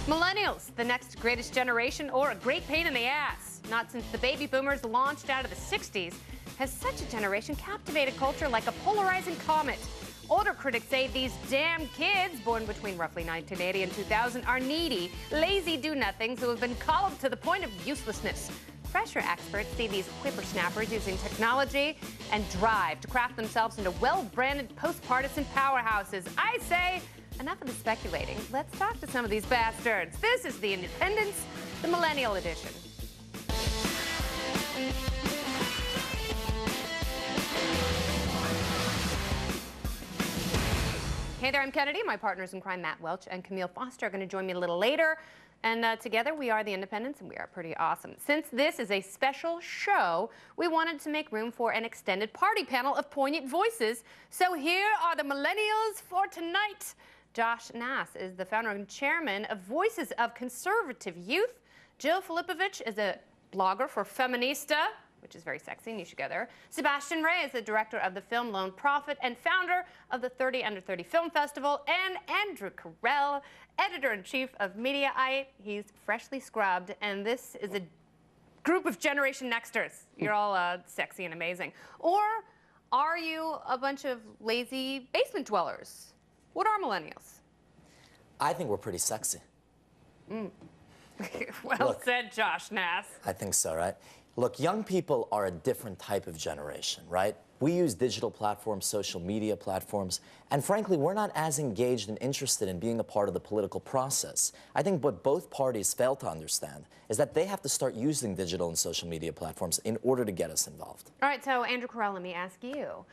Millennials, the next greatest generation or a great pain in the ass. Not since the baby boomers launched out of the 60s has such a generation captivated culture like a polarizing comet. Older critics say these damn kids, born between roughly 1980 and 2000, are needy, lazy do-nothings who have been coddled to the point of uselessness. Fresher experts see these whippersnappers using technology and drive to craft themselves into well-branded post-partisan powerhouses. I say, enough of the speculating. Let's talk to some of these bastards. This is The Independence, the Millennial Edition. Hey there, I'm Kennedy. My partners in crime, Matt Welch and Camille Foster, are going to join me a little later. And together we are The Independents, and we are pretty awesome. Since this is a special show, we wanted to make room for an extended party panel of poignant voices. So here are the millennials for tonight. Josh Nass is the founder and chairman of Voices of Conservative Youth. Jill Filipovich is a blogger for Feminista, which is very sexy, and you should go there. Sebastian Ray is the director of the Film Lone Prophet and founder of the 30 Under 30 Film Festival. And Andrew Carell, editor-in-chief of Mediaite. He's freshly scrubbed, and this is a group of Generation Nexters. You're all sexy and amazing. Or are you a bunch of lazy basement dwellers? What are millennials? I think we're pretty sexy. Well Look, said, Josh Nass. I think so, right? Look, young people are a different type of generation, right? We use digital platforms, social media platforms, and frankly, we're not as engaged and interested in being a part of the political process. I think what both parties fail to understand is that they have to start using digital and social media platforms in order to get us involved. All right, so Andrew Carell, let me ask you.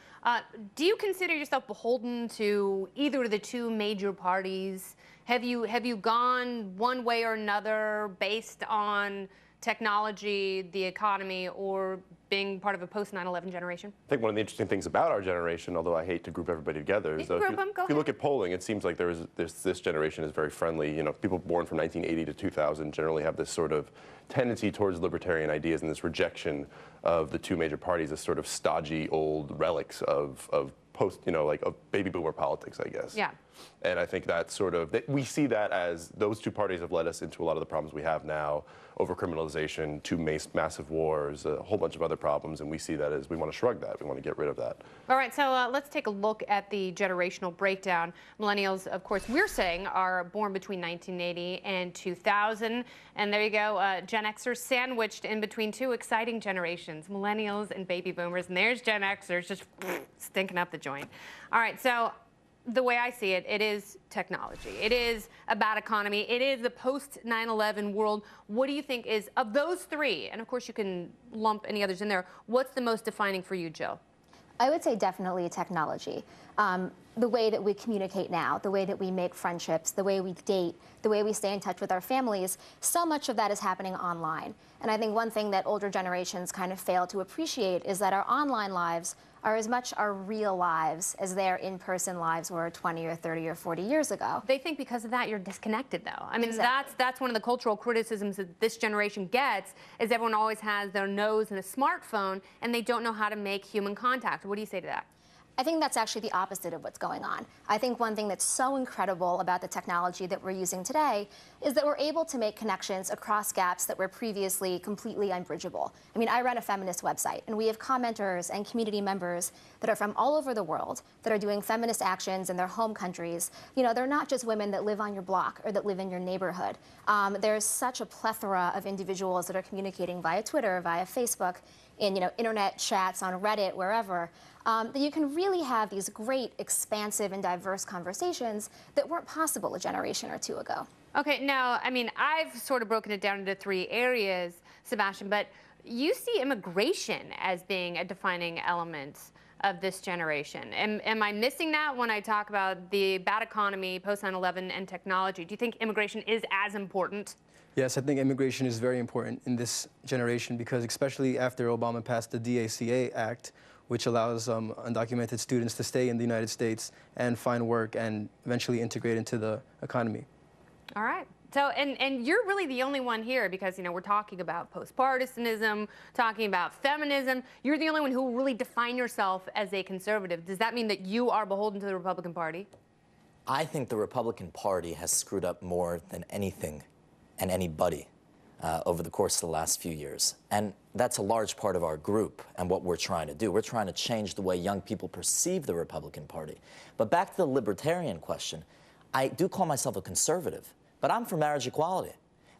Do you consider yourself beholden to either of the two major parties? Have you gone one way or another based on technology, the economy, or being part of a post-9/11 generation? I think one of the interesting things about our generation, although I hate to group everybody together, is that if you look at polling, it seems like this generation is very friendly. You know, people born from 1980 to 2000 generally have this sort of tendency towards libertarian ideas and this rejection of the two major parties as sort of stodgy old relics of post, of baby boomer politics, I guess. Yeah. And I think that we see that as those two parties have led us into a lot of the problems we have now, overcriminalization, two massive wars, a whole bunch of other problems, and we see that as we want to shrug that. We want to get rid of that. All right, so let's take a look at the generational breakdown. Millennials, of course, we're saying are born between 1980 and 2000, and there you go, Gen Xers sandwiched in between two exciting generations, millennials and baby boomers, and there's Gen Xers just stinking up the joint. All right, so the way I see it, it is technology. It is a bad economy. It is the post-9/11 world. What do you think is, of those three, and of course you can lump any others in there, what's the most defining for you, Jill? I would say definitely technology. The way that we communicate now, the way that we make friendships, the way we date, the way we stay in touch with our families, so much of that is happening online. And I think one thing that older generations kind of fail to appreciate is that our online lives are as much our real lives as their in-person lives were 20 or 30 or 40 years ago. They think because of that you're disconnected, though. I mean, exactly. that's one of the cultural criticisms that this generation gets, is everyone always has their nose in a smartphone and they don't know how to make human contact. What do you say to that? I think that's actually the opposite of what's going on. I think one thing that's so incredible about the technology that we're using today is that we're able to make connections across gaps that were previously completely unbridgeable. I mean, I run a feminist website, and we have commenters and community members that are from all over the world that are doing feminist actions in their home countries. You know, they're not just women that live on your block or that live in your neighborhood. There's such a plethora of individuals that are communicating via Twitter, via Facebook, in internet chats, on Reddit, wherever, that you can really have these great, expansive, and diverse conversations that weren't possible a generation or two ago. Okay, now, I mean, I've sort of broken it down into three areas, Sebastian, but you see immigration as being a defining element of this generation. Am I missing that when I talk about the bad economy, post-9/11, and technology? Do you think immigration is as important? Yes, I think immigration is very important in this generation because especially after Obama passed the DACA Act, which allows undocumented students to stay in the United States and find work and eventually integrate into the economy. All right. So, and you're really the only one here because, we're talking about post-partisanism, talking about feminism. You're the only one who will really define yourself as a conservative. Does that mean that you are beholden to the Republican Party? I think the Republican Party has screwed up more than anything and anybody over the course of the last few years. And that's a large part of our group and what we're trying to do. We're trying to change the way young people perceive the Republican Party. But back to the libertarian question, I do call myself a conservative, but I'm for marriage equality.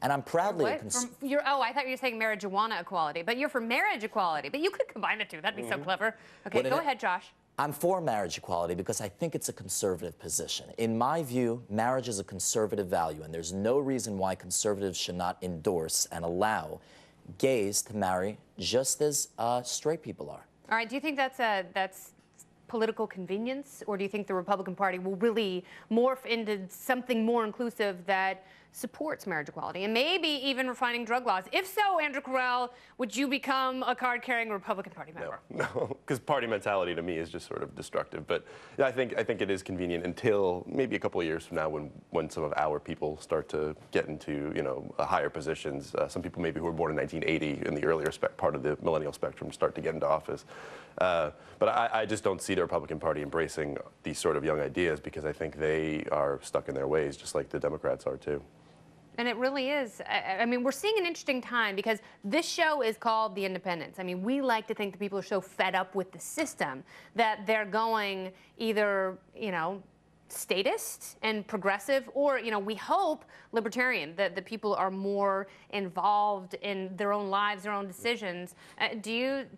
And I'm proudly a conservative. Oh, I thought you were saying marijuana equality, but you're for marriage equality. But you could combine the two. That'd be so clever. Okay, go ahead, Josh. I'm for marriage equality because I think it's a conservative position. In my view, marriage is a conservative value, and there's no reason why conservatives should not endorse and allow gays to marry just as straight people are. All right, do you think that's political convenience, or do you think the Republican Party will really morph into something more inclusive that supports marriage equality and maybe even refining drug laws? If so, Andrew Carell, would you become a card-carrying Republican Party member? No, because party mentality to me is just sort of destructive. But yeah, I think it is convenient until maybe a couple of years from now, when some of our people start to get into higher positions. Some people maybe who were born in 1980 in the earlier part of the millennial spectrum start to get into office. But I just don't see the Republican Party embracing these sort of young ideas because I think they are stuck in their ways, just like the Democrats are too. And it really is. I mean, we're seeing an interesting time because this show is called The Independents. I mean, we like to think that people are so fed up with the system that they're going either, statist and progressive, or, we hope libertarian, that the people are more involved in their own lives, their own decisions.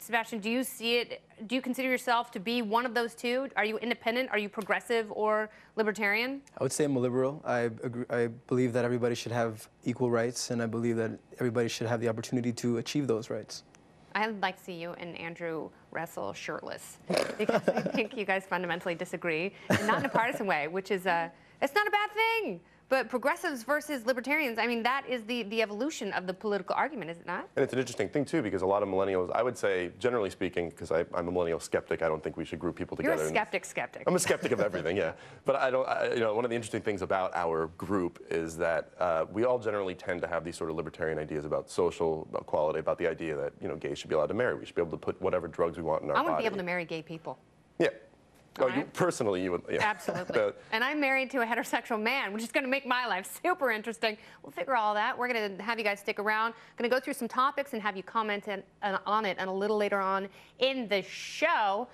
Sebastian, do you see it? Do you consider yourself to be one of those two? Are you independent? Are you progressive or libertarian? I would say I'm a liberal. I believe that everybody should have equal rights, and I believe that everybody should have the opportunity to achieve those rights. I'd like to see you and Andrew wrestle shirtless because I think you guys fundamentally disagree, and not in a partisan way, which is it's not a bad thing. But progressives versus libertarians, I mean, that is the evolution of the political argument, is it not? And it's an interesting thing, too, because a lot of millennials, I would say, generally speaking, because I'm a millennial skeptic, I don't think we should group people together. You're a skeptic. I'm a skeptic of everything, yeah. But one of the interesting things about our group is that we all generally tend to have these sort of libertarian ideas about social equality, about the idea that, gays should be allowed to marry. We should be able to put whatever drugs we want in our body. I want to be able to marry gay people. Yeah. Oh, right. Personally, you would, yeah. Absolutely. And I'm married to a heterosexual man, which is going to make my life super interesting. We'll figure all that. We're going to have you guys stick around. Going to go through some topics and have you comment on it and a little later on in the show.